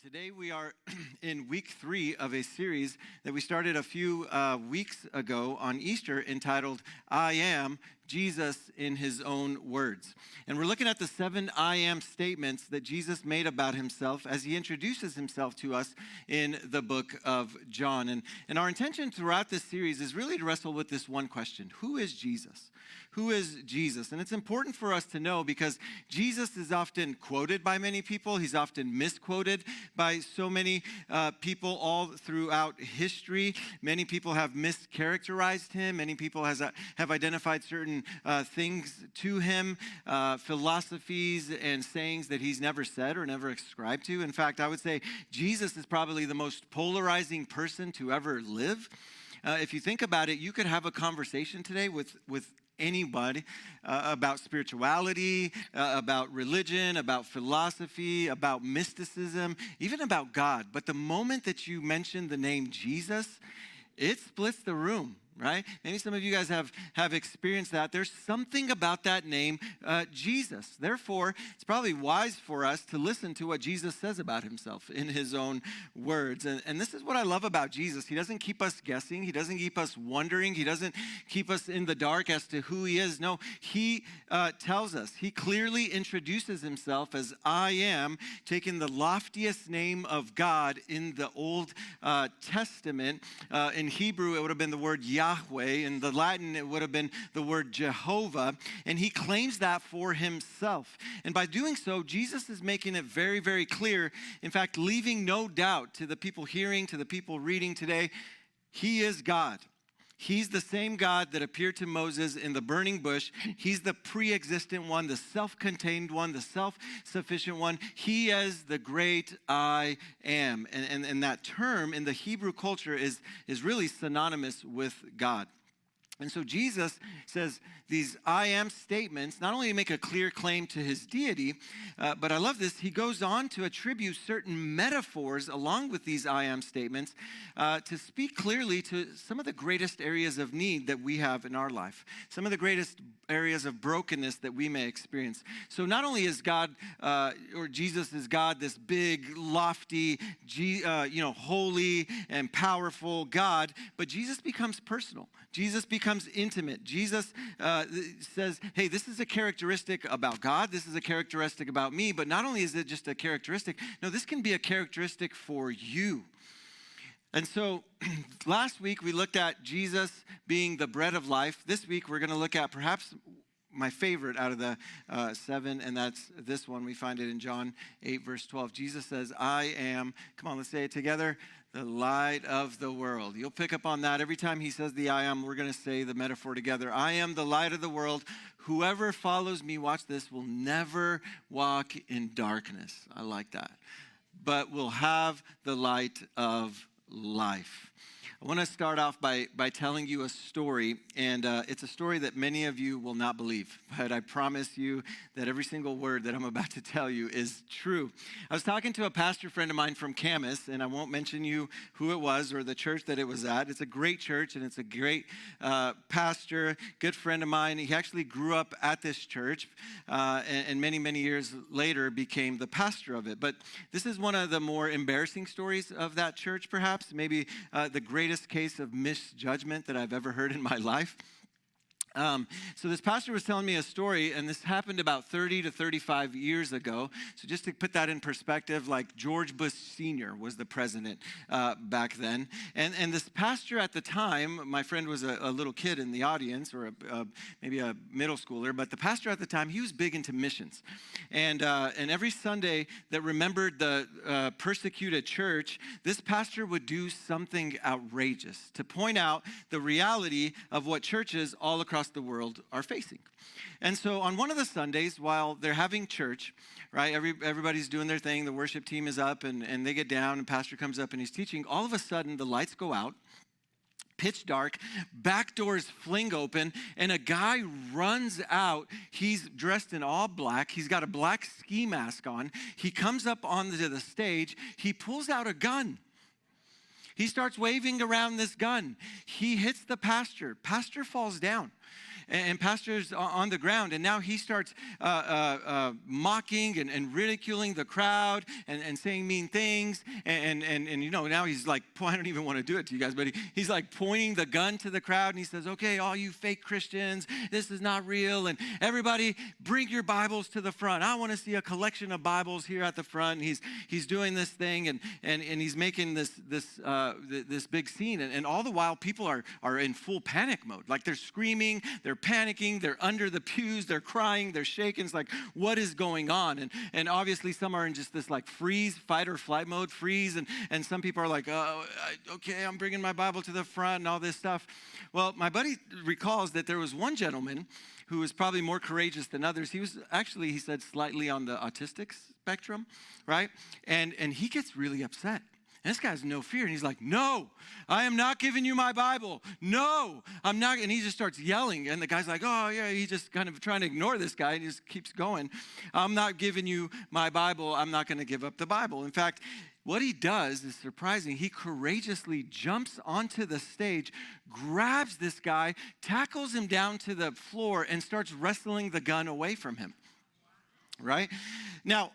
Today we are in week 3 of a series that we started a few weeks ago on Easter entitled, I Am Jesus in His Own Words. And we're looking at the 7 I Am statements that Jesus made about himself as he introduces himself to us in the book of John. And our intention throughout this series is really to wrestle with this one question: who is Jesus? Who is Jesus? And it's important for us to know because Jesus is often quoted by many people. He's often misquoted by so many people all throughout history. Many people have mischaracterized him. Many people have identified certain things to him, philosophies and sayings that he's never said or never ascribed to. In fact, I would say Jesus is probably the most polarizing person to ever live. If you think about it, you could have a conversation today with anybody about spirituality, about religion, about philosophy, about mysticism, even about God. But the moment that you mention the name Jesus, it splits the room. Right? Maybe some of you guys have experienced that. There's something about that name, Jesus. Therefore, it's probably wise for us to listen to what Jesus says about himself in his own words. And this is what I love about Jesus. He doesn't keep us guessing. He doesn't keep us wondering. He doesn't keep us in the dark as to who he is. No, he tells us. He clearly introduces himself as I am, taking the loftiest name of God in the Old Testament. In Hebrew, it would have been the word Yahweh. In the Latin, it would have been the word Jehovah, and he claims that for himself. And by doing so, Jesus is making it very, very clear, in fact, leaving no doubt to the people hearing, to the people reading today, he is God. He's the same God that appeared to Moses in the burning bush. He's the pre-existent one, the self-contained one, the self-sufficient one. He is the great I am. And that term in the Hebrew culture is really synonymous with God. And so Jesus says these I am statements not only make a clear claim to his deity, but I love this, he goes on to attribute certain metaphors along with these I am statements to speak clearly to some of the greatest areas of need that we have in our life, some of the greatest areas of brokenness that we may experience. So not only is God, or Jesus is God, this big, lofty, holy and powerful God, but Jesus becomes personal. Jesus becomes intimate. Jesus says, hey, this is a characteristic about God. This is a characteristic about me. But not only is it just a characteristic, no, this can be a characteristic for you. And so last week we looked at Jesus being the bread of life. This week we're going to look at perhaps my favorite out of the 7, and that's this one. We find it in John 8, verse 12. Jesus says, I am, come on, let's say it together, the light of the world. You'll pick up on that. Every time he says the I am, we're going to say the metaphor together. I am the light of the world. Whoever follows me, watch this, will never walk in darkness. I like that. But will have the light of life. I want to start off by telling you a story, and it's a story that many of you will not believe, but I promise you that every single word that I'm about to tell you is true. I was talking to a pastor friend of mine from Camas, and I won't mention you who it was or the church that it was at. It's a great church, and it's a great pastor, good friend of mine. He actually grew up at this church, and many, many years later became the pastor of it. But this is one of the more embarrassing stories of that church, perhaps, maybe the greatest case of misjudgment that I've ever heard in my life. So this pastor was telling me a story, and this happened about 30 to 35 years ago. So just to put that in perspective, like George Bush Sr. was the president back then. And this pastor at the time, my friend was a little kid in the audience, or maybe a middle schooler, but the pastor at the time, he was big into missions. And every Sunday that remembered the persecuted church, this pastor would do something outrageous to point out the reality of what churches all across the world are facing. And so on one of the Sundays, while they're having church, right, everybody's doing their thing, the worship team is up, and they get down, and pastor comes up and he's teaching. All of a sudden, the lights go out, pitch dark, back doors fling open, and a guy runs out. He's dressed in all black. He's got a black ski mask on. He comes up onto the stage. He pulls out a gun. He starts waving around this gun. He hits the pastor. Pastor falls down. and pastor's on the ground, and now he starts mocking and ridiculing the crowd and saying mean things, and now he's like, I don't even want to do it to you guys, but he's like pointing the gun to the crowd, and he says, okay, all you fake Christians, this is not real, and everybody bring your Bibles to the front. I want to see a collection of Bibles here at the front. And he's doing this thing, and he's making this big scene, and all the while people are in full panic mode. Like they're screaming, they're panicking, they're under the pews, they're crying, they're shaking. It's like, what is going on? And obviously some are in just this like freeze, fight or flight mode, freeze, and some people are like, okay, I'm bringing my Bible to the front and all this stuff. Well, my buddy recalls that there was one gentleman who was probably more courageous than others. He was actually, he said, slightly on the autistic spectrum, right? And he gets really upset. And this guy has no fear. And he's like, no, I am not giving you my Bible. No, I'm not. And he just starts yelling. And the guy's like, oh, yeah, he's just kind of trying to ignore this guy. And he just keeps going. I'm not giving you my Bible. I'm not going to give up the Bible. In fact, what he does is surprising. He courageously jumps onto the stage, grabs this guy, tackles him down to the floor, and starts wrestling the gun away from him. Right? Now,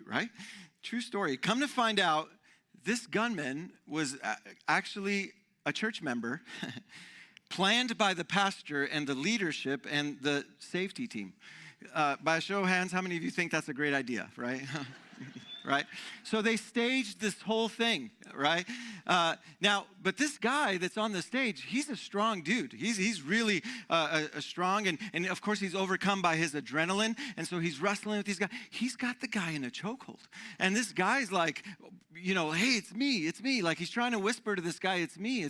right? True story. Come to find out, this gunman was actually a church member planned by the pastor and the leadership and the safety team. By a show of hands, how many of you think that's a great idea, right? Right? So they staged this whole thing, right? Now, but this guy that's on the stage, he's a strong dude. He's really strong, and of course he's overcome by his adrenaline, and so he's wrestling with these guys. He's got the guy in a chokehold, and this guy's like, hey, it's me. Like he's trying to whisper to this guy, it's me.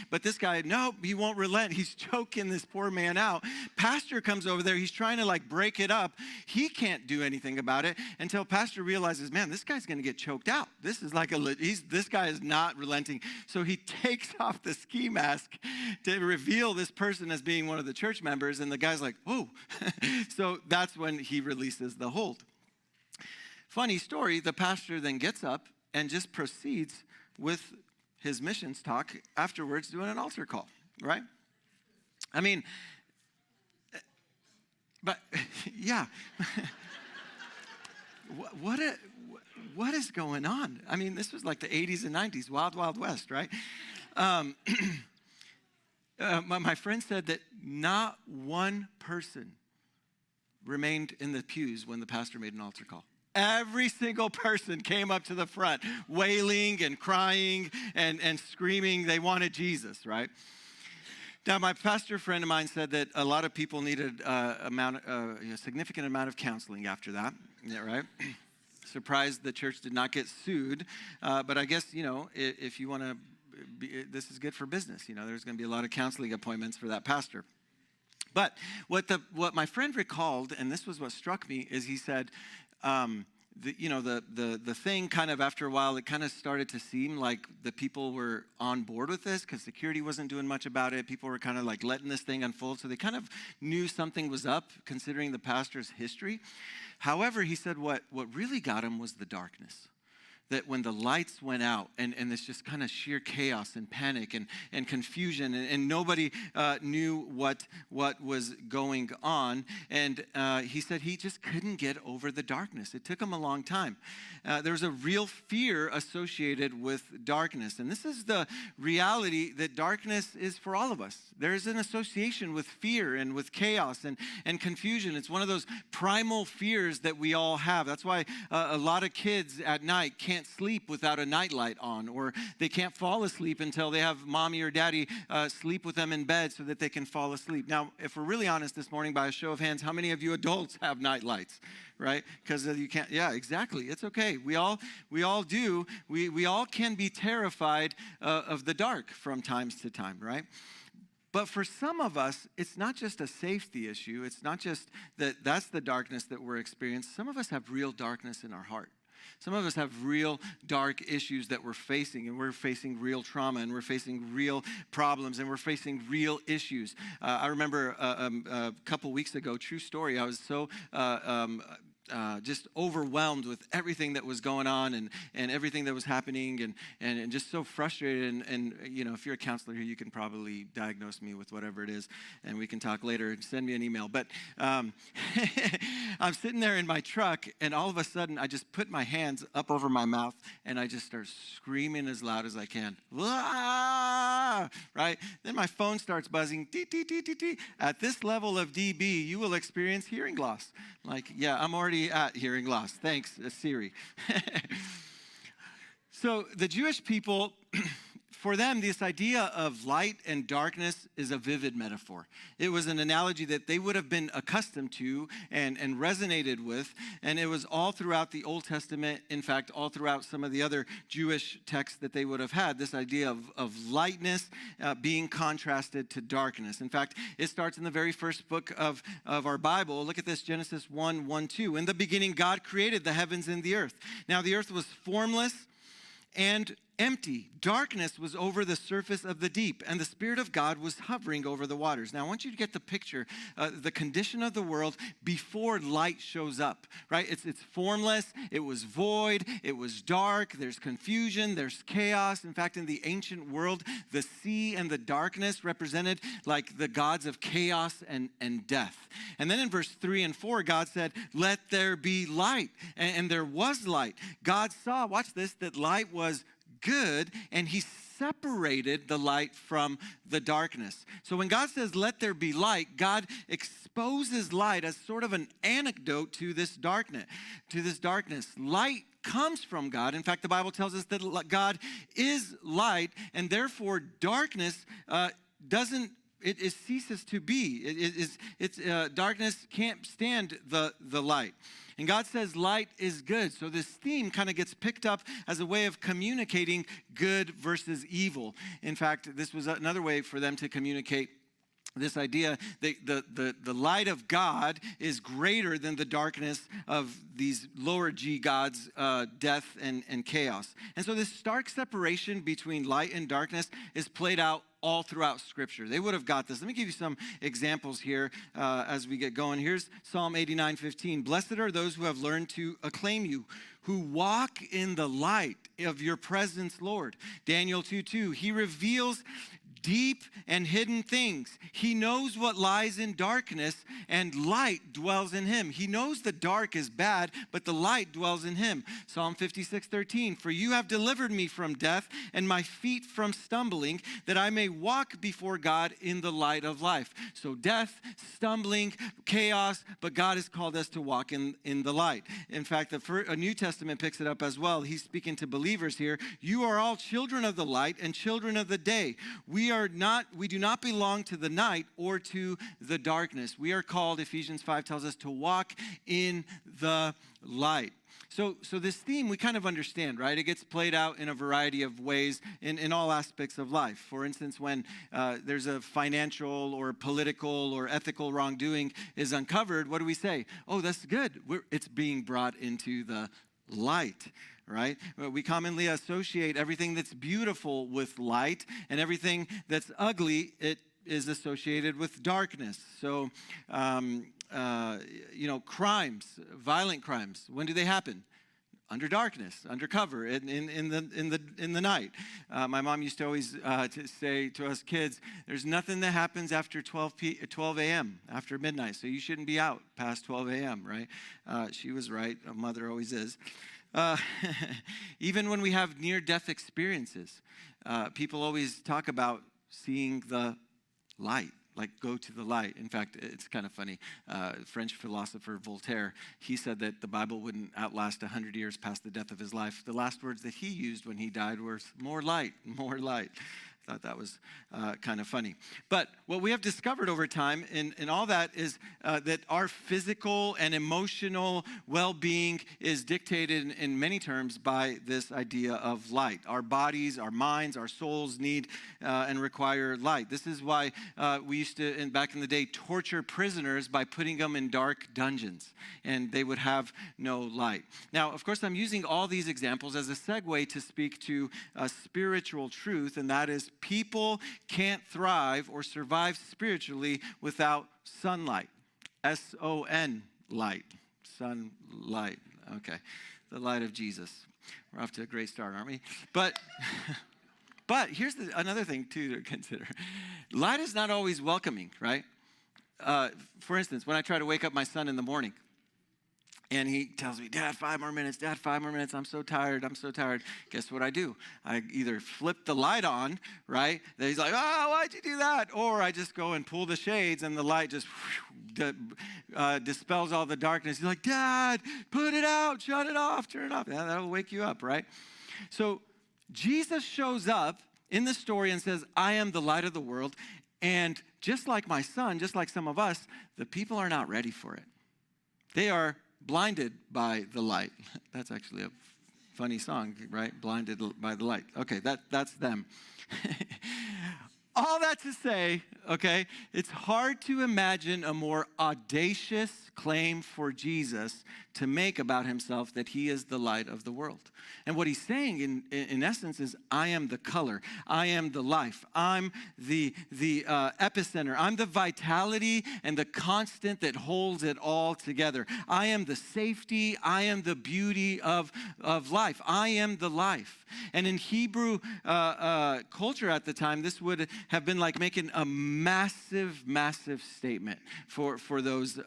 But this guy, no, he won't relent. He's choking this poor man out. Pastor comes over there. He's trying to like break it up. He can't do anything about it until pastor realizes, man, this guy's going to get choked out. This is like this guy is not relenting. So he takes off the ski mask to reveal this person as being one of the church members. And the guy's like, oh. So that's when he releases the hold. Funny story, the pastor then gets up and just proceeds with his missions talk afterwards, doing an altar call, right? I mean, but yeah. What is going on? I mean, this was like the 80s and 90s, wild, wild west, right? My friend said that not one person remained in the pews when the pastor made an altar call. Every single person came up to the front, wailing and crying and screaming they wanted Jesus, right? Now, my pastor friend of mine said that a lot of people needed a significant amount of counseling after that, yeah, right? Surprised the church did not get sued, but I guess, if you want to, this is good for business. There's going to be a lot of counseling appointments for that pastor. But what my friend recalled, and this was what struck me, is he said, the thing kind of after a while, it kind of started to seem like the people were on board with this because security wasn't doing much about it. People were kind of like letting this thing unfold. So they kind of knew something was up considering the pastor's history. However, he said what really got him was the darkness. That when the lights went out and this just kind of sheer chaos and panic and confusion and nobody knew what was going on. And he said he just couldn't get over the darkness. It took him a long time. There was a real fear associated with darkness. And this is the reality that darkness is for all of us. There is an association with fear and with chaos and confusion. It's one of those primal fears that we all have. That's why a lot of kids at night can't sleep without a nightlight on, or they can't fall asleep until they have mommy or daddy sleep with them in bed so that they can fall asleep. Now, if we're really honest this morning, by a show of hands, how many of you adults have night lights, right? Because you can't, yeah, exactly. It's okay. We all do. We all can be terrified of the dark from times to time, right? But for some of us, it's not just a safety issue. It's not just that's the darkness that we're experiencing. Some of us have real darkness in our heart. Some of us have real dark issues that we're facing, and we're facing real trauma, and we're facing real problems, and we're facing real issues. I remember a couple weeks ago, true story, I was so just overwhelmed with everything that was going on and everything that was happening and just so frustrated. And if you're a counselor here, you can probably diagnose me with whatever it is, and we can talk later. Send me an email. But I'm sitting there in my truck, and all of a sudden, I just put my hands up over my mouth, and I just start screaming as loud as I can. Ah! Right? Then my phone starts buzzing. Tee, tee, tee, tee, tee. At this level of dB, you will experience hearing loss. Like, yeah, I'm already at hearing loss. Thanks, Siri. So the Jewish people, for them, this idea of light and darkness is a vivid metaphor. It was an analogy that they would have been accustomed to and resonated with, and it was all throughout the Old Testament, in fact, all throughout some of the other Jewish texts that they would have had, this idea of lightness being contrasted to darkness. In fact, it starts in the very first book of our Bible. Look at this, Genesis 1:1-2. In the beginning, God created the heavens and the earth. Now the earth was formless and empty. Darkness was over the surface of the deep, and the Spirit of God was hovering over the waters. Now, I want you to get the picture, the condition of the world before light shows up, right? It's formless, it was void, it was dark, there's confusion, there's chaos. In fact, in the ancient world, the sea and the darkness represented like the gods of chaos and death. And then in verse 3 and 4, God said, "Let there be light," and there was light. God saw, watch this, that light was good, and he separated the light from the darkness. So when God says, "Let there be light," God exposes light as sort of an antidote to this darkness. Light comes from God. In fact, the Bible tells us that God is light, and therefore darkness it ceases to be. Darkness can't stand the light. And God says light is good. So this theme kind of gets picked up as a way of communicating good versus evil. In fact, this was another way for them to communicate this idea that the light of God is greater than the darkness of these lower G gods, death and chaos. And so this stark separation between light and darkness is played out all throughout Scripture. They would have got this. Let me give you some examples here as we get going. Here's Psalm 89:15. "Blessed are those who have learned to acclaim you, who walk in the light of your presence, Lord." Daniel 2:2. "He reveals deep and hidden things. He knows what lies in darkness, and light dwells in him." He knows the dark is bad, but the light dwells in him. Psalm 56:13. "For you have delivered me from death and my feet from stumbling, that I may walk before God in the light of life." So death, stumbling, chaos, but God has called us to walk in the light. In fact, a New Testament picks it up as well. He's speaking to believers here. "You are all children of the light and children of the day. We do not belong to the night or to the darkness." We are called, Ephesians 5 tells us, to walk in the light. So this theme we kind of understand, right? It gets played out in a variety of ways in all aspects of life. For instance, when there's a financial or political or ethical wrongdoing is uncovered, what do we say? "Oh, that's good. It's being brought into the light." Right? We commonly associate everything that's beautiful with light, and everything that's ugly, it is associated with darkness. So, crimes, violent crimes, when do they happen? Under darkness, under cover, in the night. My mom used to always to say to us kids, "There's nothing that happens after 12 a.m., after midnight, so you shouldn't be out past 12 a.m., right? She was right. A mother always is. Even when we have near-death experiences, people always talk about seeing the light, like go to the light. In fact, it's kind of funny. French philosopher Voltaire, he said that the Bible wouldn't outlast 100 years past the death of his life. The last words that he used when he died were, "More light, more light." I thought that was kind of funny. But what we have discovered over time in all that is that our physical and emotional well-being is dictated in many terms by this idea of light. Our bodies, our minds, our souls need and require light. This is why we used to, back in the day, torture prisoners by putting them in dark dungeons, and they would have no light. Now, of course, I'm using all these examples as a segue to speak to a spiritual truth, and that is people can't thrive or survive spiritually without sunlight. S-O-N, light. sunlight. Okay, the light of Jesus. We're off to a great start, aren't we? But here's another thing, too, to consider. Light is not always welcoming, right? For instance, when I try to wake up my son in the morning, and he tells me, Dad, 5 more minutes, Dad, 5 more minutes, I'm so tired. Guess what I do? I either flip the light on, right? Then he's like, oh, why'd you do that? Or I just go and pull the shades, and the light just dispels all the darkness. He's like, Dad, put it out, shut it off, turn it off. That'll wake you up, right? So Jesus shows up in the story and says, I am the light of the world. And just like my son, just like some of us, the people are not ready for it. They are blinded by the light. That's actually a funny song, right? Blinded by the light. Okay, that's them. All that to say, okay, it's hard to imagine a more audacious claim for Jesus to make about himself that he is the light of the world. And what he's saying in essence is, I am the color. I am the life. I'm the epicenter. I'm the vitality and the constant that holds it all together. I am the safety. I am the beauty of life. I am the life. And in Hebrew culture at the time, this would have been like making a massive, massive statement for those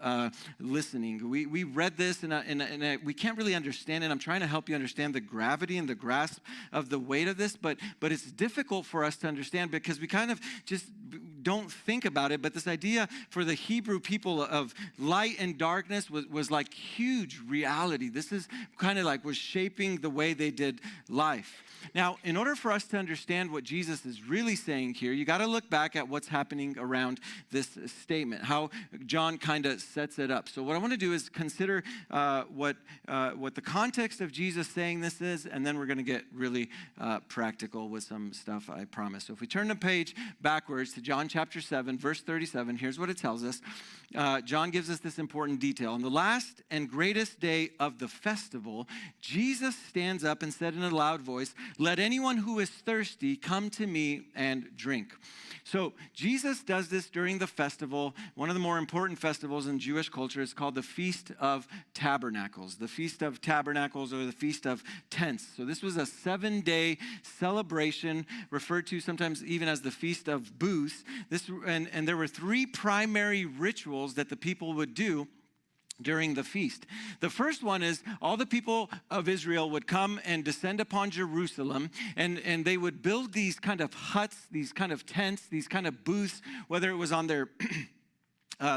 listening. We read this and we can't really understand it. I'm trying to help you understand the gravity and the grasp of the weight of this, but it's difficult for us to understand because we kind of just don't think about it. But this idea for the Hebrew people of light and darkness was like huge reality. This is kind of like was shaping the way they did life. Now, in order for us to understand what Jesus is really saying here, you got to look back at what's happening around this statement, how John kind of sets it up. So what I want to do is consider what the context of Jesus saying this is, and then we're going to get really practical with some stuff, I promise. So if we turn the page backwards to John chapter 7, verse 37, here's what it tells us. John gives us this important detail. On the last and greatest day of the festival, Jesus stands up and said in a loud voice, "Let anyone who is thirsty come to me and drink." So Jesus does this during the festival. One of the more important festivals in Jewish culture is called the Feast of Tabernacles. The Feast of Tabernacles, or the Feast of Tents. So this was a 7-day celebration, referred to sometimes even as the Feast of Booths. And there were 3 primary rituals that the people would do during the feast. The first one is all the people of Israel would come and descend upon Jerusalem, and they would build these kind of huts, these kind of tents, these kind of booths, whether it was on their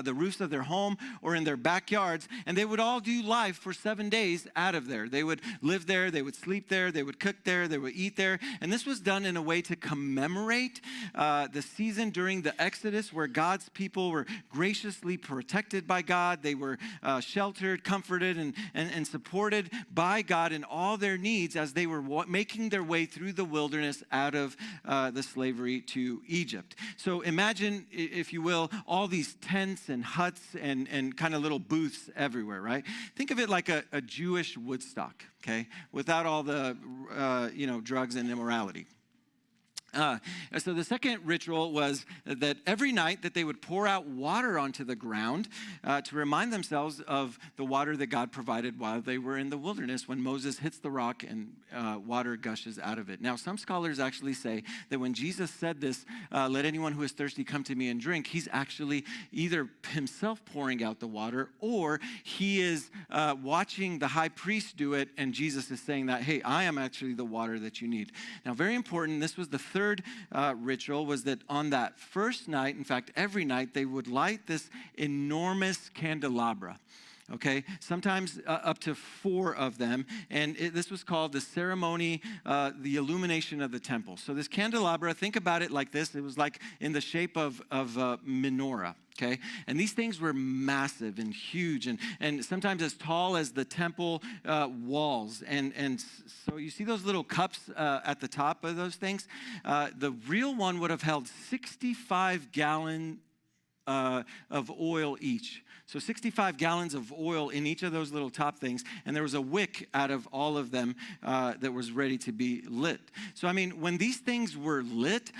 the roofs of their home or in their backyards, and they would all do life for 7 days out of there. They would live there, they would sleep there, they would cook there, they would eat there, and this was done in a way to commemorate the season during the Exodus where God's people were graciously protected by God. They were sheltered, comforted, and supported by God in all their needs as they were making their way through the wilderness out of the slavery to Egypt. So imagine, if you will, all these tents and huts and kind of little booths everywhere, right? Think of it like a Jewish Woodstock, okay? Without all the, drugs and immorality. So the second ritual was that every night that they would pour out water onto the ground to remind themselves of the water that God provided while they were in the wilderness when Moses hits the rock and water gushes out of it. Now, some scholars actually say that when Jesus said this, let anyone who is thirsty come to me and drink, he's actually either himself pouring out the water or he is watching the high priest do it, and Jesus is saying that, hey, I am actually the water that you need. Now, very important, this was the third ritual, was that on that first night, in fact, every night, they would light this enormous candelabra. Okay, sometimes up to 4 of them, and this was called the ceremony, the illumination of the temple. So this candelabra, think about it like this. It was like in the shape of a menorah. Okay, and these things were massive and huge, and sometimes as tall as the temple walls. And so you see those little cups at the top of those things. The real one would have held 65 gallons of oil each. So 65 gallons of oil in each of those little top things, and there was a wick out of all of them that was ready to be lit. So, I mean, when these things were lit,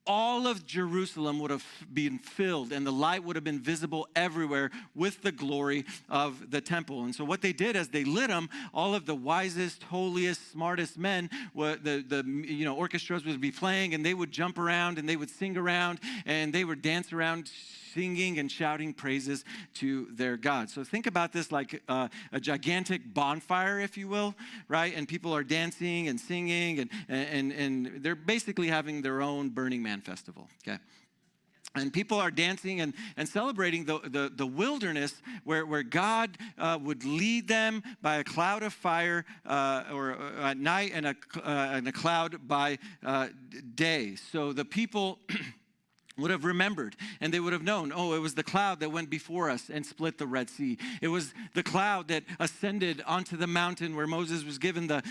all of Jerusalem would have been filled and the light would have been visible everywhere with the glory of the temple. And so what they did as they lit them, all of the wisest, holiest, smartest men, the orchestras would be playing, and they would jump around and they would sing around and they would dance around, singing and shouting praises to their God. So think about this like a gigantic bonfire, if you will, right? And people are dancing and singing, and they're basically having their own Burning Man festival, okay? And people are dancing and celebrating the wilderness where God would lead them by a cloud of fire or at night and a cloud by day. So the people would have remembered, and they would have known, oh, it was the cloud that went before us and split the Red Sea. It was the cloud that ascended onto the mountain where Moses was given the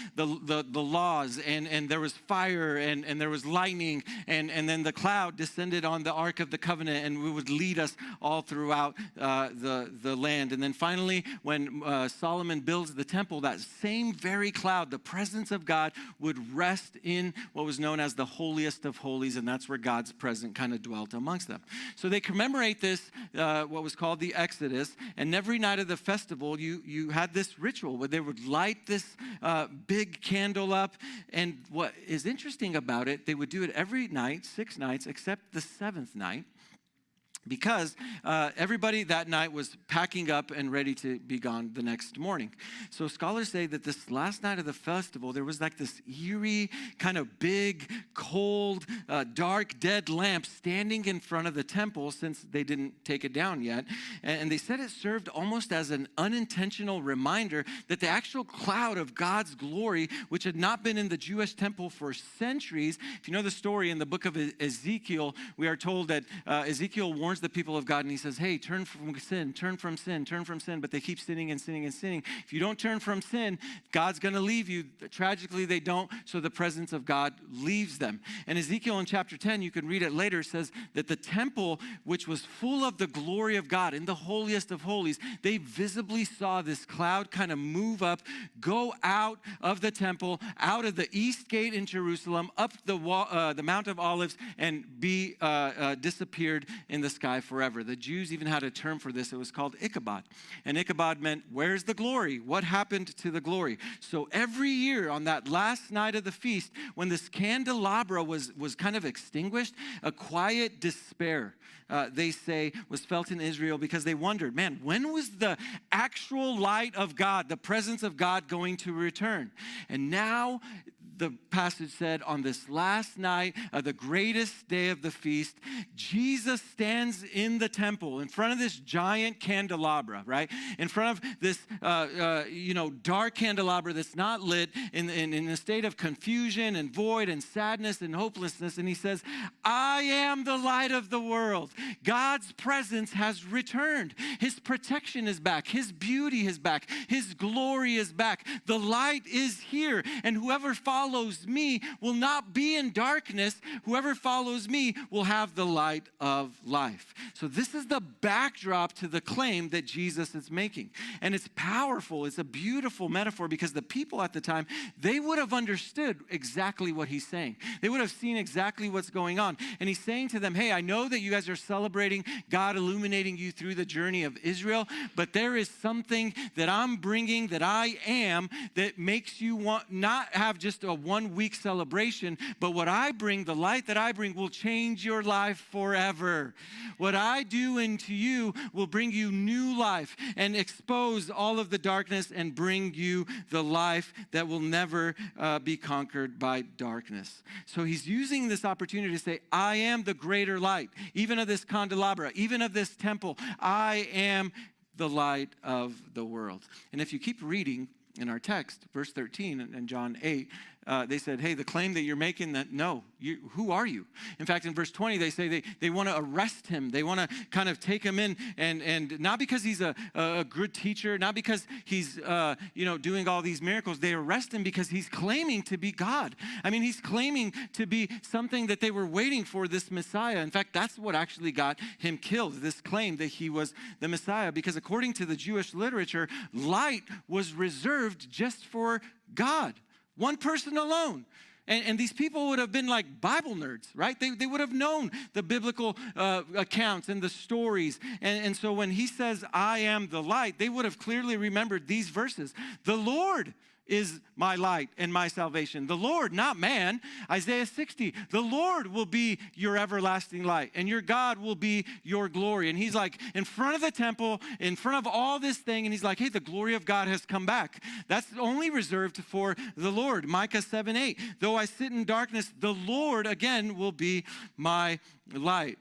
laws, and there was fire and there was lightning, and then the cloud descended on the Ark of the Covenant and would lead us all throughout the land. And then finally, when Solomon builds the temple, that same very cloud, the presence of God, would rest in what was known as the holiest of holies, and that's where God's presence kind of dwelt amongst them. So they commemorate this, what was called the Exodus, and every night of the festival, you had this ritual where they would light this big candle up, and what is interesting about it, they would do it every night, 6 nights, except the 7th night, because everybody that night was packing up and ready to be gone the next morning. So scholars say that this last night of the festival, there was like this eerie, kind of big, cold, dark, dead lamp standing in front of the temple, since they didn't take it down yet. And they said it served almost as an unintentional reminder that the actual cloud of God's glory, which had not been in the Jewish temple for centuries. If you know the story in the book of Ezekiel, we are told that Ezekiel warns the people of God, and he says, hey, turn from sin, turn from sin, turn from sin, but they keep sinning and sinning and sinning. If you don't turn from sin, God's going to leave you. Tragically, they don't, so the presence of God leaves them. And Ezekiel in chapter 10, you can read it later, says that the temple, which was full of the glory of God in the holiest of holies, they visibly saw this cloud kind of move up, go out of the temple, out of the east gate in Jerusalem, up the Mount of Olives, and be disappeared in the sky forever. The Jews even had a term for this. It was called Ichabod. And Ichabod meant, where's the glory? What happened to the glory? So every year on that last night of the feast, when this candelabra was kind of extinguished, a quiet despair, they say, was felt in Israel, because they wondered, man, when was the actual light of God, the presence of God, going to return? And now, the passage said, on this last night of the greatest day of the feast, Jesus stands in the temple in front of this giant candelabra, right? In front of this, dark candelabra that's not lit, in a state of confusion and void and sadness and hopelessness. And he says, I am the light of the world. God's presence has returned. His protection is back. His beauty is back. His glory is back. The light is here. And whoever follows me will not be in darkness. Whoever follows me will have the light of life. So this is the backdrop to the claim that Jesus is making. And it's powerful. It's a beautiful metaphor, because the people at the time, they would have understood exactly what he's saying. They would have seen exactly what's going on. And he's saying to them, hey, I know that you guys are celebrating God illuminating you through the journey of Israel, but there is something that I'm bringing, that I am, that makes you want not have just a 1-week celebration, but what I bring, the light that I bring, will change your life forever. What I do into you will bring you new life and expose all of the darkness and bring you the life that will never be conquered by darkness. So he's using this opportunity to say, I am the greater light, even of this candelabra, even of this temple. I am the light of the world. And if you keep reading in our text, verse 13 and John 8, they said, hey, the claim that you're making, that no, who are you? In fact, in verse 20, they say they want to arrest him. They want to kind of take him in, and not because he's a good teacher, not because he's doing all these miracles. They arrest him because he's claiming to be God. I mean, he's claiming to be something that they were waiting for, this Messiah. In fact, that's what actually got him killed, this claim that he was the Messiah, because according to the Jewish literature, light was reserved just for God. One person alone. And these people would have been like Bible nerds, right? They would have known the biblical accounts and the stories. And so when he says, I am the light, they would have clearly remembered these verses. The Lord is my light and my salvation. The Lord, not man. Isaiah 60, the Lord will be your everlasting light, and your God will be your glory. And he's like in front of the temple, in front of all this thing, and he's like, hey, the glory of God has come back. That's only reserved for the Lord. Micah 7:8, though I sit in darkness, the Lord again will be my light.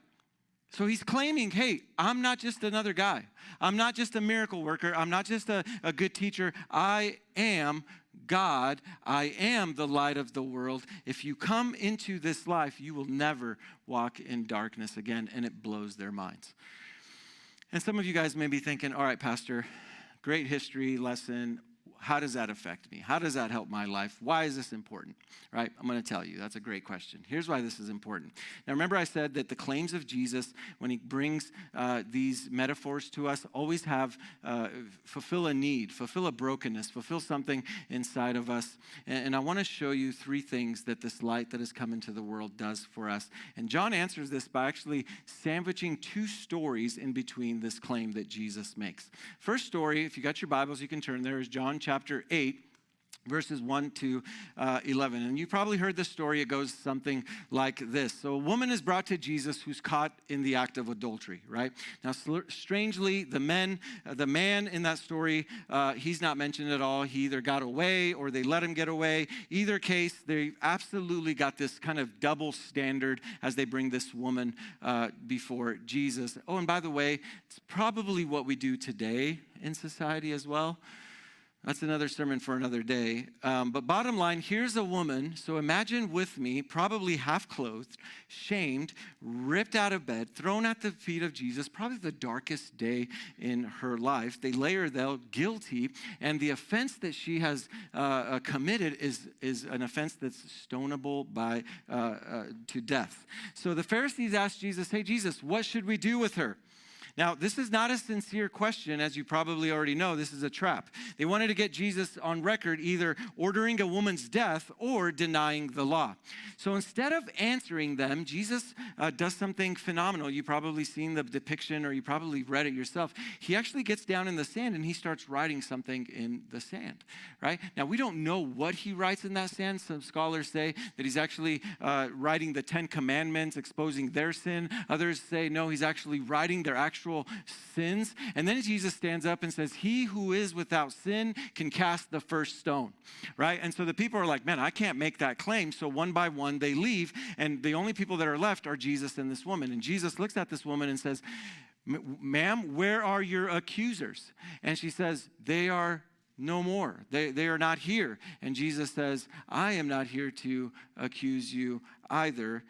So he's claiming, hey, I'm not just another guy. I'm not just a miracle worker. I'm not just a good teacher. I am God. I am the light of the world. If you come into this life, you will never walk in darkness again. And it blows their minds. And some of you guys may be thinking, all right, Pastor, great history lesson. How does that affect me? How does that help my life? Why is this important? Right? I'm going to tell you. That's a great question. Here's why this is important. Now, remember I said that the claims of Jesus, when he brings these metaphors to us, always have fulfill a need, fulfill a brokenness, fulfill something inside of us. And I want to show you three things that this light that has come into the world does for us. And John answers this by actually sandwiching two stories in between this claim that Jesus makes. First story, if you got your Bibles, you can turn there, is John chapter 8, verses 1 to 11. And you probably heard the story. It goes something like this. So a woman is brought to Jesus who's caught in the act of adultery, right? Now, strangely, the man in that story, he's not mentioned at all. He either got away or they let him get away. Either case, they absolutely got this kind of double standard as they bring this woman before Jesus. Oh, and by the way, it's probably what we do today in society as well. That's another sermon for another day. But bottom line, here's a woman. So imagine with me, probably half clothed, shamed, ripped out of bed, thrown at the feet of Jesus, probably the darkest day in her life. They lay her there guilty, and the offense that she has committed is an offense that's stonable by to death. So the Pharisees asked Jesus, hey, Jesus, what should we do with her? Now, this is not a sincere question, as you probably already know. This is a trap. They wanted to get Jesus on record either ordering a woman's death or denying the law. So instead of answering them, Jesus does something phenomenal. You've probably seen the depiction or you probably read it yourself. He actually gets down in the sand and he starts writing something in the sand, right? Now, we don't know what he writes in that sand. Some scholars say that he's actually writing the 10 Commandments, exposing their sin. Others say, no, he's actually writing their actual sins. And then Jesus stands up and says, he who is without sin can cast the first stone, right? And so the people are like, man, I can't make that claim. So one by one they leave, and the only people that are left are Jesus and this woman. And Jesus looks at this woman and says, ma'am, where are your accusers? And she says, they are no more. They are not here. And Jesus says, I am not here to accuse you either,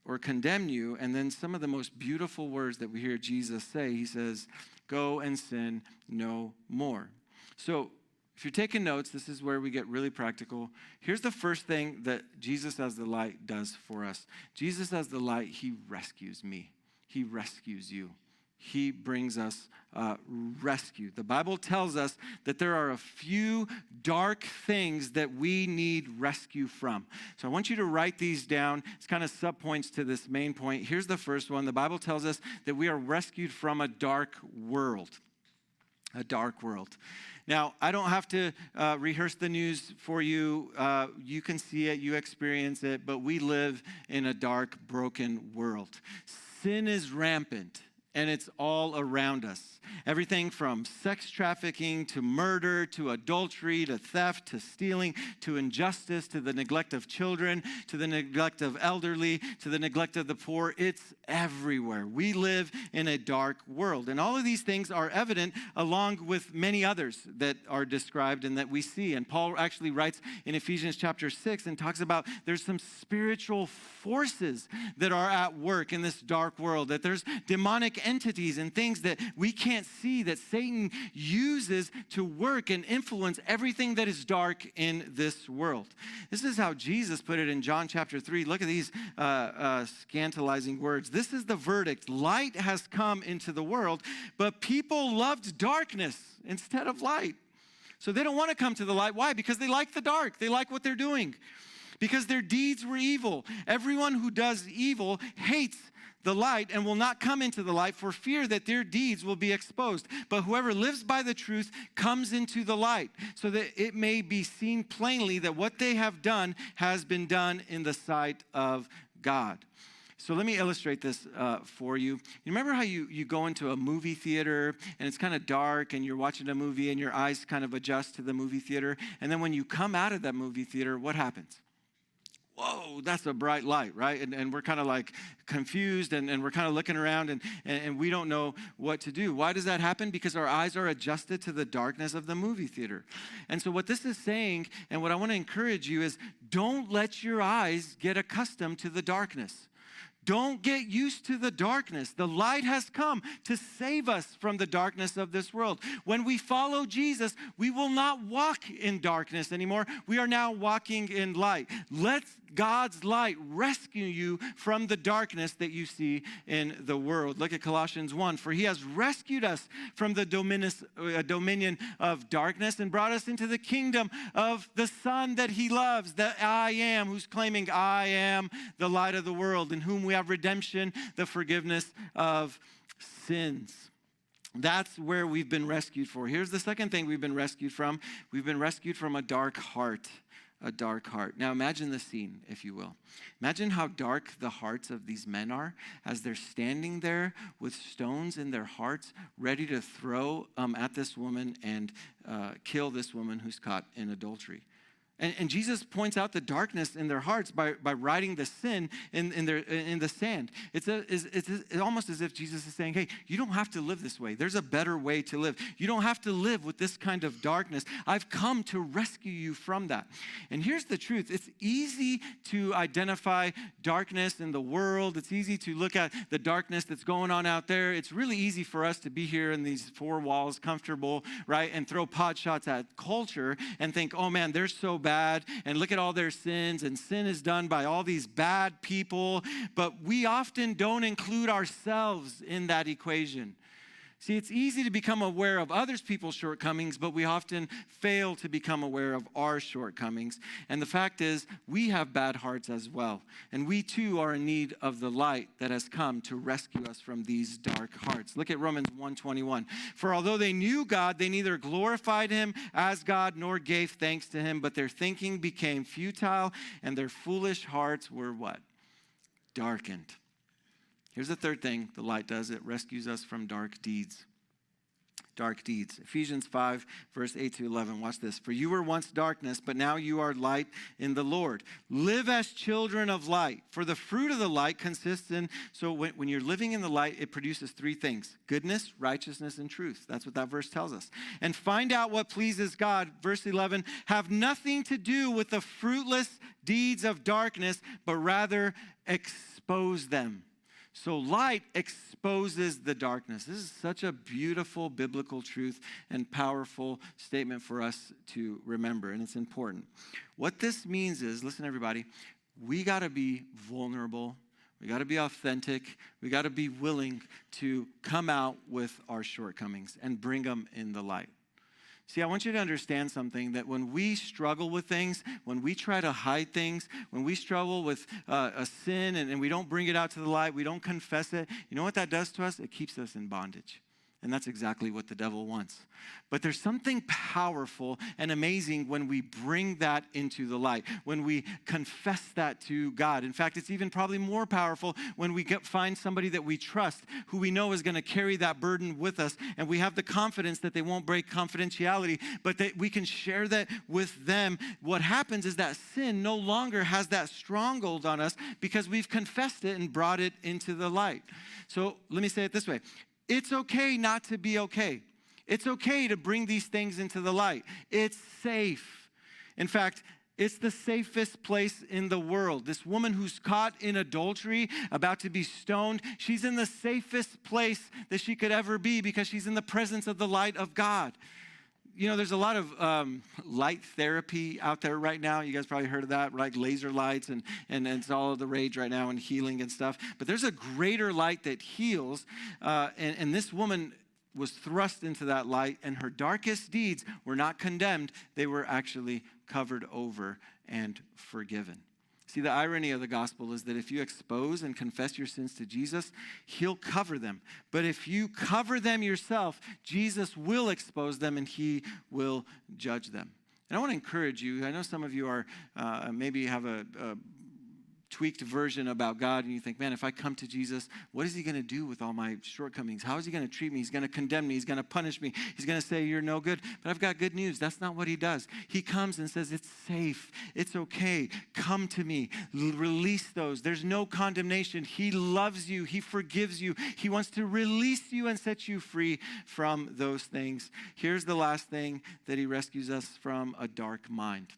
or condemn you. And then some of the most beautiful words that we hear Jesus say, he says, go and sin no more. So if you're taking notes, this is where we get really practical. Here's the first thing that Jesus as the light does for us. Jesus as the light, he rescues me. He rescues you. He brings us rescue. The Bible tells us that there are a few dark things that we need rescue from. So I want you to write these down. It's kind of subpoints to this main point. Here's the first one. The Bible tells us that we are rescued from a dark world. A dark world. Now, I don't have to rehearse the news for you. You can see it, you experience it, but we live in a dark, broken world. Sin is rampant. And it's all around us. Everything from sex trafficking to murder to adultery to theft to stealing to injustice to the neglect of children to the neglect of elderly to the neglect of the poor. It's everywhere. We live in a dark world. And all of these things are evident along with many others that are described and that we see. And Paul actually writes in Ephesians chapter 6 and talks about there's some spiritual forces that are at work in this dark world, that there's demonic entities and things that we can't see that Satan uses to work and influence everything that is dark in this world. This is how Jesus put it in John chapter 3. Look at these scandalizing words. This is the verdict. Light has come into the world, but people loved darkness instead of light. So they don't want to come to the light. Why? Because they like the dark. They like what they're doing. because their deeds were evil. Everyone who does evil hates the light and will not come into the light for fear that their deeds will be exposed. But whoever lives by the truth comes into the light, so that it may be seen plainly that what they have done has been done in the sight of God. So let me illustrate this for you. You remember how you go into a movie theater and it's kind of dark and you're watching a movie and your eyes kind of adjust to the movie theater, and then when you come out of that movie theater, what happens? Whoa, that's a bright light, right? And we're kind of like confused and we're kind of looking around and we don't know what to do. Why does that happen? Because our eyes are adjusted to the darkness of the movie theater. And so what this is saying, and what I want to encourage you is, don't let your eyes get accustomed to the darkness. Don't get used to the darkness. The light has come to save us from the darkness of this world. When we follow Jesus, we will not walk in darkness anymore. We are now walking in light. Let God's light rescue you from the darkness that you see in the world. Look at Colossians 1. For he has rescued us from the dominion of darkness and brought us into the kingdom of the Son that he loves, the I am, who's claiming I am the light of the world, in whom we have redemption, the forgiveness of sins. That's where we've been rescued for. Here's the second thing we've been rescued from. We've been rescued from a dark heart. A dark heart. Now imagine the scene, if you will. Imagine how dark the hearts of these men are as they're standing there with stones in their hearts, ready to throw at this woman and kill this woman who's caught in adultery. And Jesus points out the darkness in their hearts by writing the sin in the sand. It's almost as if Jesus is saying, hey, you don't have to live this way. There's a better way to live. You don't have to live with this kind of darkness. I've come to rescue you from that. And here's the truth. It's easy to identify darkness in the world. It's easy to look at the darkness that's going on out there. It's really easy for us to be here in these four walls, comfortable, right, and throw pot shots at culture and think, oh man, they're so bad, and look at all their sins, and sin is done by all these bad people, but we often don't include ourselves in that equation. See, it's easy to become aware of others people's shortcomings, but we often fail to become aware of our shortcomings. And the fact is, we have bad hearts as well. And we too are in need of the light that has come to rescue us from these dark hearts. Look at Romans 1:21. For although they knew God, they neither glorified him as God nor gave thanks to him, but their thinking became futile and their foolish hearts were what? Darkened. Here's the third thing the light does. It rescues us from dark deeds. Dark deeds. Ephesians 5, verse 8 to 11. Watch this. For you were once darkness, but now you are light in the Lord. Live as children of light. For the fruit of the light consists in, so when you're living in the light, it produces three things: goodness, righteousness, and truth. That's what that verse tells us. And find out what pleases God. Verse 11, have nothing to do with the fruitless deeds of darkness, but rather expose them. So light exposes the darkness. This is such a beautiful biblical truth and powerful statement for us to remember, and it's important. What this means is, listen everybody, we got to be vulnerable. We got to be authentic. We got to be willing to come out with our shortcomings and bring them in the light. See, I want you to understand something, that when we struggle with things, when we try to hide things, when we struggle with a sin and we don't bring it out to the light, we don't confess it, you know what that does to us? It keeps us in bondage. And that's exactly what the devil wants. But there's something powerful and amazing when we bring that into the light, when we confess that to God. In fact, it's even probably more powerful when we find somebody that we trust, who we know is going to carry that burden with us, and we have the confidence that they won't break confidentiality, but that we can share that with them. What happens is that sin no longer has that stronghold on us because we've confessed it and brought it into the light. So let me say it this way. It's okay not to be okay. It's okay to bring these things into the light. It's safe. In fact, it's the safest place in the world. This woman who's caught in adultery, about to be stoned, she's in the safest place that she could ever be because she's in the presence of the light of God. You know, there's a lot of light therapy out there right now. You guys probably heard of that, like laser lights, and it's all the rage right now, and healing and stuff. But there's a greater light that heals, and this woman was thrust into that light, and her darkest deeds were not condemned. They were actually covered over and forgiven. See, the irony of the gospel is that if you expose and confess your sins to Jesus, he'll cover them. But if you cover them yourself, Jesus will expose them and he will judge them. And I want to encourage you. I know some of you are maybe have a tweaked version about God, and you think, man, if I come to Jesus, what is he going to do with all my shortcomings? How is he going to treat me? He's going to condemn me. He's going to punish me. He's going to say you're no good. But I've got good news. That's not what he does. He comes and says, it's safe. It's okay. Come to me. Release those. There's no condemnation. He loves you. He forgives you. He wants to release you and set you free from those things. Here's the last thing that he rescues us from: a dark mind.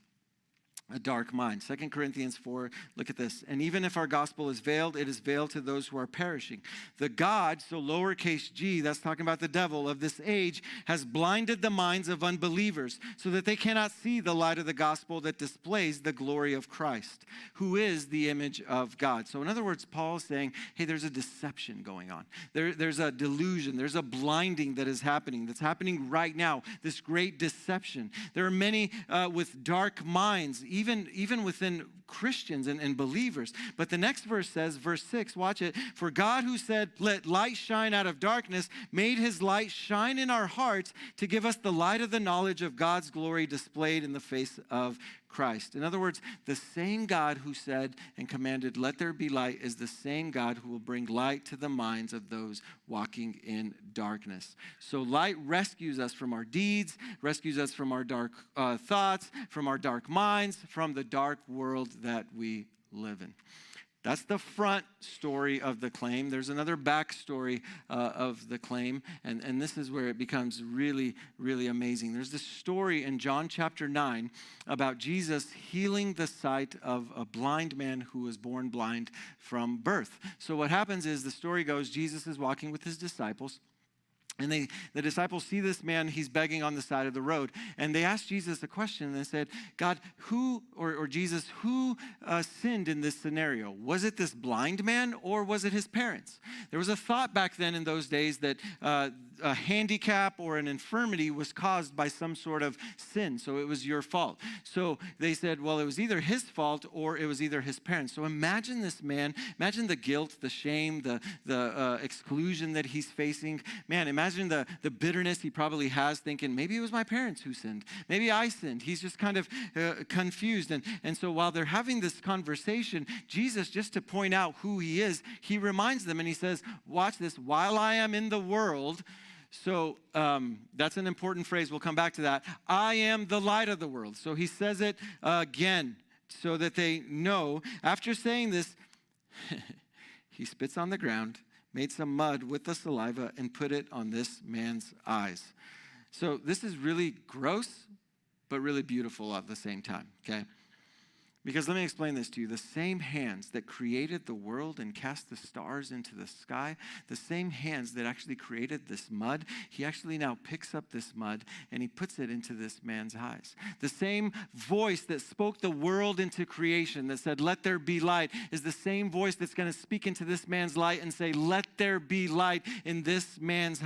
A dark mind. 2 Corinthians 4, look at this. And even if our gospel is veiled, it is veiled to those who are perishing. The God, so lowercase g, that's talking about the devil of this age, has blinded the minds of unbelievers so that they cannot see the light of the gospel that displays the glory of Christ, who is the image of God. So in other words, Paul is saying, hey, there's a deception going on. There's a delusion. There's a blinding that is happening, that's happening right now, this great deception. There are many with dark minds, even within Christians and believers. But the next verse says, verse 6, watch it. For God, who said, let light shine out of darkness, made his light shine in our hearts to give us the light of the knowledge of God's glory displayed in the face of Christ. In other words, the same God who said and commanded, let there be light, is the same God who will bring light to the minds of those walking in darkness. So light rescues us from our deeds, rescues us from our dark thoughts, from our dark minds, from the dark world that we live in. That's the front story of the claim. There's another backstory of the claim, and this is where it becomes really, really amazing. There's this story in John chapter 9 about Jesus healing the sight of a blind man who was born blind from birth. So what happens is, the story goes, Jesus is walking with his disciples, and the disciples see this man, he's begging on the side of the road. And they asked Jesus a question, and they said, God, Jesus, who sinned in this scenario? Was it this blind man, or was it his parents? There was a thought back then in those days that a handicap or an infirmity was caused by some sort of sin, so it was your fault. So they said, well, it was either his fault or it was either his parents. So imagine this man, imagine the guilt, the shame, the exclusion that he's facing. Man, imagine the bitterness he probably has, thinking, maybe it was my parents who sinned. Maybe I sinned. He's just kind of confused. And so while they're having this conversation, Jesus, just to point out who he is, he reminds them and he says, watch this, while I am in the world. So that's an important phrase. We'll come back to that. I am the light of the world. So he says it again so that they know. After saying this, he spits on the ground, made some mud with the saliva, and put it on this man's eyes. So this is really gross, but really beautiful at the same time, okay? Because let me explain this to you. The same hands that created the world and cast the stars into the sky, the same hands that actually created this mud, he actually now picks up this mud and he puts it into this man's eyes. The same voice that spoke the world into creation, that said, let there be light, is the same voice that's going to speak into this man's light and say, let there be light in this man's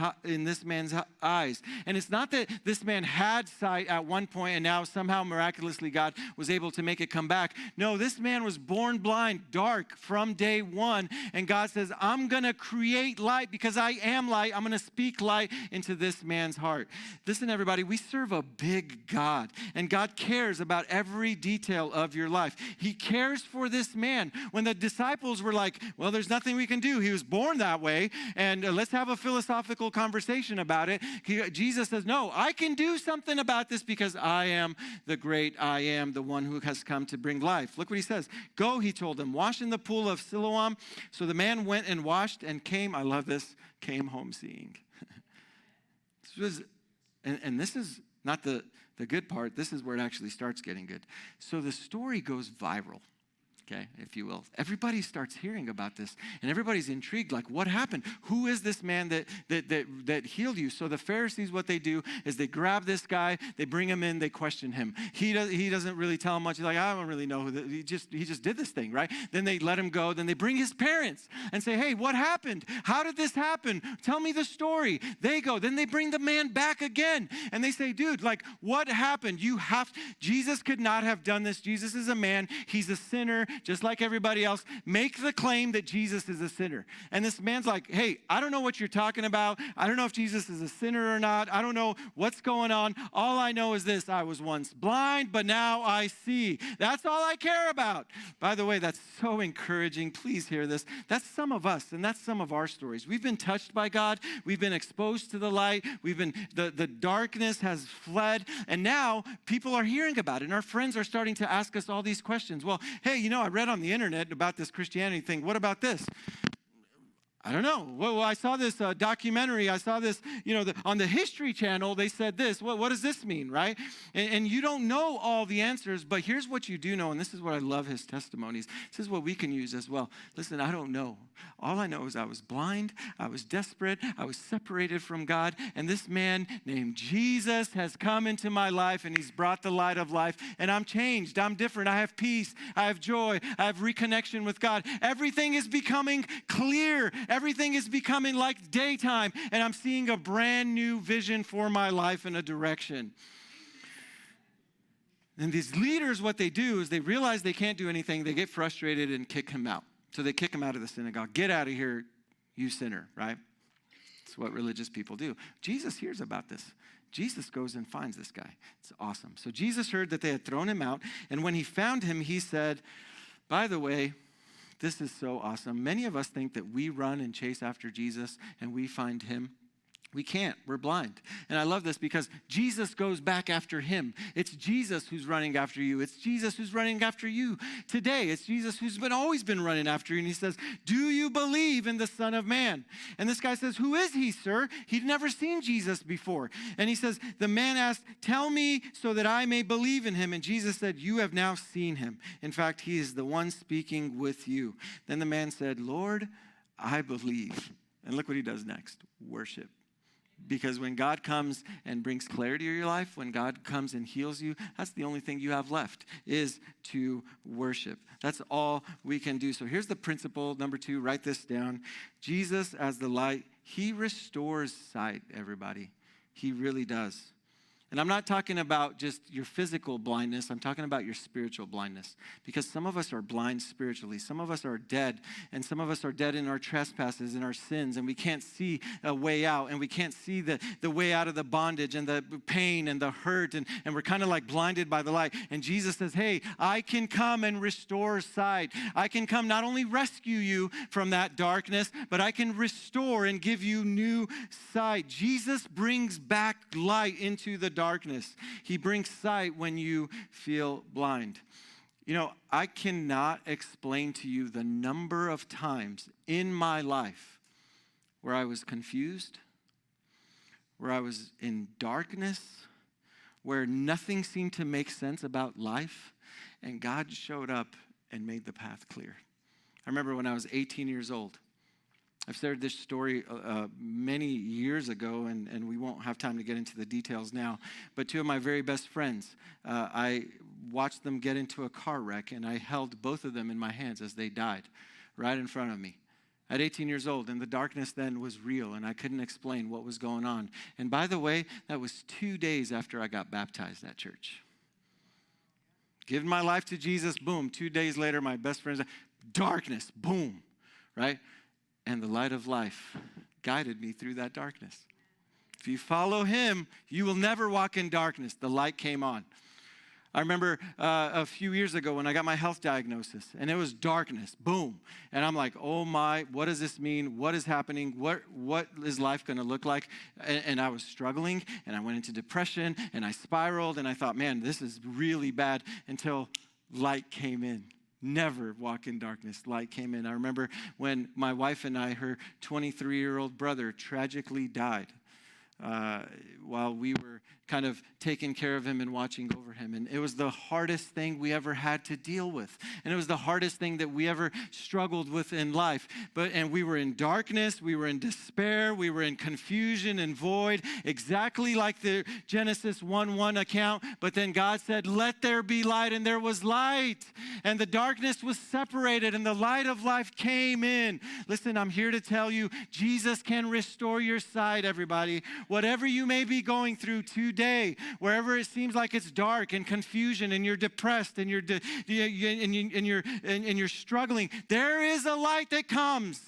eyes. And it's not that this man had sight at one point and now somehow miraculously God was able to make it come back. No, this man was born blind, dark from day one. And God says, I'm going to create light because I am light. I'm going to speak light into this man's heart. Listen, everybody, we serve a big God. And God cares about every detail of your life. He cares for this man. When the disciples were like, well, there's nothing we can do. He was born that way. And let's have a philosophical conversation about it. Jesus says, no, I can do something about this because I am the great I am, the one who has come to bring life. Look what he says. Go, he told them, wash in the pool of Siloam. So the man went and washed and came, I love this, came home seeing. And this is not the good part. This is where it actually starts getting good. So the story goes viral. Okay, if you will. Everybody starts hearing about this, and everybody's intrigued, like, what happened? Who is this man that healed you? So the Pharisees, what they do is they grab this guy, they bring him in, they question him. He doesn't really tell them much. He's like, I don't really know. He just did this thing, right? Then they let him go. Then they bring his parents and say, hey, what happened? How did this happen? Tell me the story. They go. Then they bring the man back again, and they say, dude, like, what happened? Jesus could not have done this. Jesus is a man. He's a sinner. just like everybody else, make the claim that Jesus is a sinner. And this man's like, hey, I don't know what you're talking about. I don't know if Jesus is a sinner or not. I don't know what's going on. All I know is this: I was once blind, but now I see. That's all I care about. By the way, that's so encouraging. Please hear this. That's some of us, and that's some of our stories. We've been touched by God. We've been exposed to the light. The darkness has fled, and now people are hearing about it, and our friends are starting to ask us all these questions. Well, hey, I read on the internet about this Christianity thing. What about this? I don't know. Well, I saw this documentary. I saw this, on the History Channel, they said this. What does this mean, right? And you don't know all the answers, but here's what you do know, and this is what I love his testimonies. This is what we can use as well. Listen, I don't know. All I know is I was blind, I was desperate, I was separated from God, and this man named Jesus has come into my life, and he's brought the light of life, and I'm changed. I'm different. I have peace. I have joy. I have reconnection with God. Everything is becoming clear. Everything is becoming like daytime, and I'm seeing a brand new vision for my life and a direction. And these leaders, what they do is they realize they can't do anything. They get frustrated and kick him out. So they kick him out of the synagogue. Get out of here, you sinner, right? It's what religious people do. Jesus hears about this. Jesus goes and finds this guy. It's awesome. So Jesus heard that they had thrown him out, and when he found him, he said, by the way, this is so awesome. Many of us think that we run and chase after Jesus and we find him. We can't. We're blind. And I love this because Jesus goes back after him. It's Jesus who's running after you. It's Jesus who's running after you today. It's Jesus who's always been running after you. And he says, do you believe in the Son of Man? And this guy says, who is he, sir? He'd never seen Jesus before. And he says, the man asked, tell me so that I may believe in him. And Jesus said, you have now seen him. In fact, he is the one speaking with you. Then the man said, Lord, I believe. And look what he does next. Worship. Because when God comes and brings clarity to your life, when God comes and heals you, that's the only thing you have left is to worship. That's all we can do. So here's the principle, number 2, write this down. Jesus as the light, he restores sight, everybody. He really does. And I'm not talking about just your physical blindness. I'm talking about your spiritual blindness. Because some of us are blind spiritually. Some of us are dead. And some of us are dead in our trespasses and our sins. And we can't see a way out. And we can't see the way out of the bondage and the pain and the hurt. And we're kind of like blinded by the light. And Jesus says, hey, I can come and restore sight. I can come not only rescue you from that darkness, but I can restore and give you new sight. Jesus brings back light into the darkness. He brings sight when you feel blind. I cannot explain to you the number of times in my life where I was confused, where I was in darkness, where nothing seemed to make sense about life, and God showed up and made the path clear. I remember when I was 18 years old. I've shared this story many years ago, and we won't have time to get into the details now. But 2 of my very best friends, I watched them get into a car wreck, and I held both of them in my hands as they died right in front of me. At 18 years old, and the darkness then was real, and I couldn't explain what was going on. And by the way, that was 2 days after I got baptized at church. Given my life to Jesus, boom. 2 days later, my best friends, darkness, boom, right? And the light of life guided me through that darkness. If you follow him, you will never walk in darkness. The light came on. I remember a few years ago when I got my health diagnosis, and it was darkness, boom. And I'm like, oh my, what does this mean? What is happening? What is life going to look like? And I was struggling, and I went into depression, and I spiraled, and I thought, man, this is really bad, until light came in. Never walk in darkness. Light came in. I remember when my wife and I, her 23-year-old brother, tragically died while we were kind of taking care of him and watching over him. And it was the hardest thing we ever had to deal with. And it was the hardest thing that we ever struggled with in life. And we were in darkness, we were in despair, we were in confusion and void, exactly like the Genesis 1:1 account. But then God said, let there be light, and there was light. And the darkness was separated, and the light of life came in. Listen, I'm here to tell you, Jesus can restore your sight, everybody. whatever you may be going through today, wherever it seems like it's dark and confusion and you're depressed and you're struggling, there is a light that comes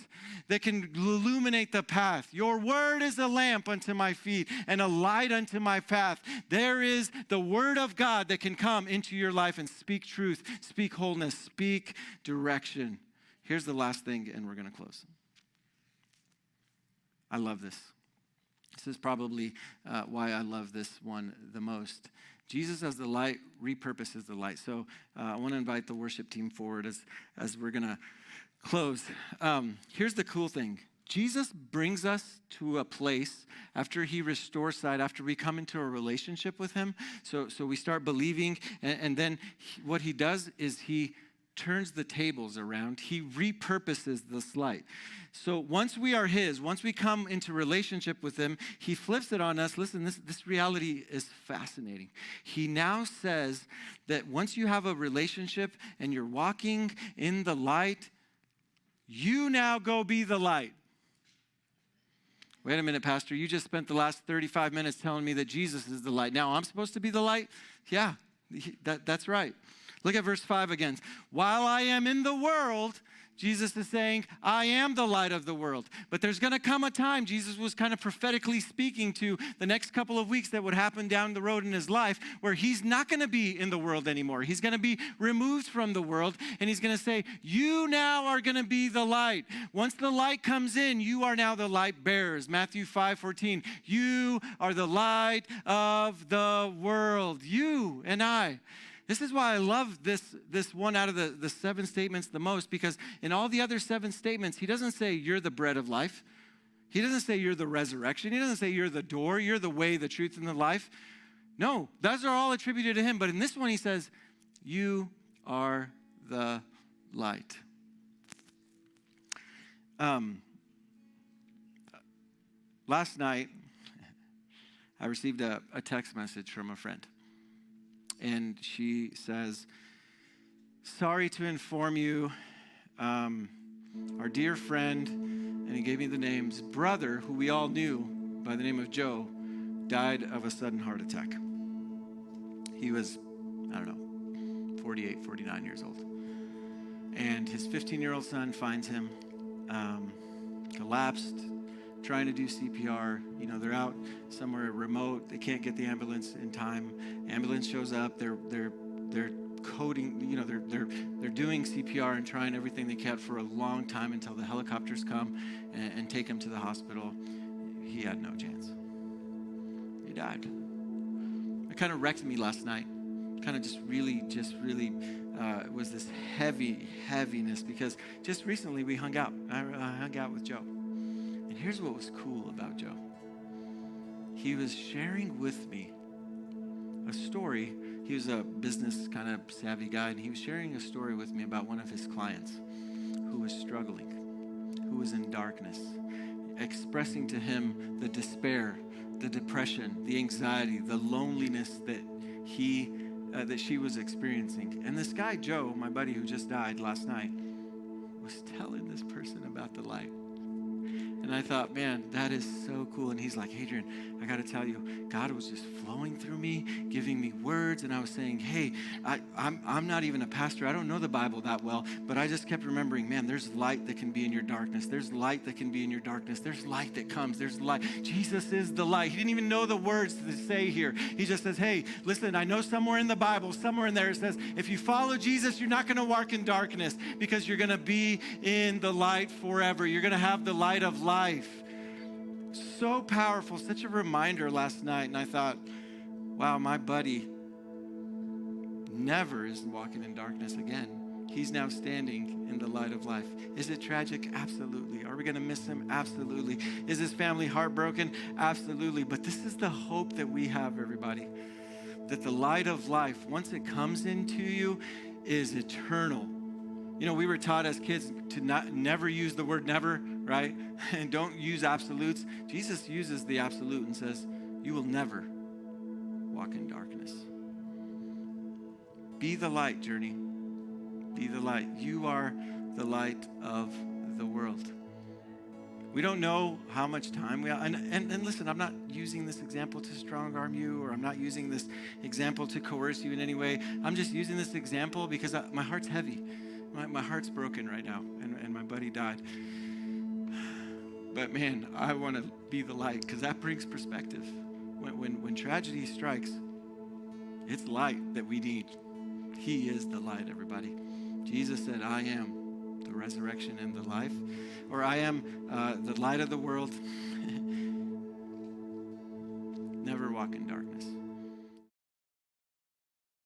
that can illuminate the path. Your word is a lamp unto my feet and a light unto my path. There is the word of God that can come into your life and speak truth, speak wholeness, speak direction. Here's the last thing, and we're going to close. I love this. This is probably why I love this one the most. Jesus as the light repurposes the light. So I want to invite the worship team forward as we're going to close. Here's the cool thing. Jesus brings us to a place after he restores sight, after we come into a relationship with him. So we start believing, and then what he does is he turns the tables around. He repurposes this light. So once we are his, once we come into relationship with him, he flips it on us. Listen, this reality is fascinating. He now says that once you have a relationship and you're walking in the light, you now go be the light. Wait a minute, Pastor. You just spent the last 35 minutes telling me that Jesus is the light. Now I'm supposed to be the light? Yeah, that's right. Look at verse 5 again. While I am in the world, Jesus is saying, I am the light of the world. But there's going to come a time, Jesus was kind of prophetically speaking to the next couple of weeks that would happen down the road in his life, where he's not going to be in the world anymore. He's going to be removed from the world, and he's going to say, you now are going to be the light. Once the light comes in, you are now the light bearers. Matthew 5:14, you are the light of the world. You and I. This is why I love this one out of the 7 statements the most, because in all the other 7 statements, he doesn't say you're the bread of life. He doesn't say you're the resurrection. He doesn't say you're the door, you're the way, the truth, and the life. No, those are all attributed to him. But in this one, he says, you are the light. Last night, I received a text message from a friend. And she says, sorry to inform you, our dear friend, and he gave me the names, brother, who we all knew by the name of Joe, died of a sudden heart attack. He was, 48, 49 years old. And his 15-year-old son finds him collapsed, trying to do CPR. They're out somewhere remote. They can't get the ambulance in time. Ambulance shows up. They're coding. They're doing CPR and trying everything they can for a long time until the helicopters come and take him to the hospital. He had no chance. He died. It kind of wrecked me last night. Kind of just really was this heaviness, because just recently we hung out. I hung out with Joe. And here's what was cool about Joe. He was sharing with me a story. He was a business kind of savvy guy, and he was sharing a story with me about one of his clients who was struggling, who was in darkness, expressing to him the despair, the depression, the anxiety, the loneliness that she was experiencing. And this guy, Joe, my buddy who just died last night, was telling this person about the light. And I thought, man, that is so cool. And he's like, Adrian, I got to tell you, God was just flowing through me, giving me words. And I was saying, hey, I'm not even a pastor. I don't know the Bible that well. But I just kept remembering, man, there's light that can be in your darkness. There's light that can be in your darkness. There's light that comes. There's light. Jesus is the light. He didn't even know the words to say here. He just says, hey, listen, I know somewhere in the Bible, somewhere in there it says, if you follow Jesus, you're not going to walk in darkness, because you're going to be in the light forever. You're going to have the light of life. So powerful, such a reminder last night. And I thought, wow, my buddy never is walking in darkness again. He's now standing in the light of life. Is it tragic? Absolutely. Are we going to miss him? Absolutely. Is his family heartbroken? Absolutely. But this is the hope that we have, everybody, that the light of life, once it comes into you, is eternal. We were taught as kids to never use the word never, right? And don't use absolutes. Jesus uses the absolute and says, you will never walk in darkness. Be the light, Journey. Be the light. You are the light of the world. We don't know how much time we have. And listen, I'm not using this example to strong-arm you, or I'm not using this example to coerce you in any way. I'm just using this example because my heart's heavy. My heart's broken right now, and my buddy died. But man, I want to be the light, because that brings perspective. When tragedy strikes, it's light that we need. He is the light, everybody. Jesus said, I am the resurrection and the life, or I am the light of the world. Never walk in darkness.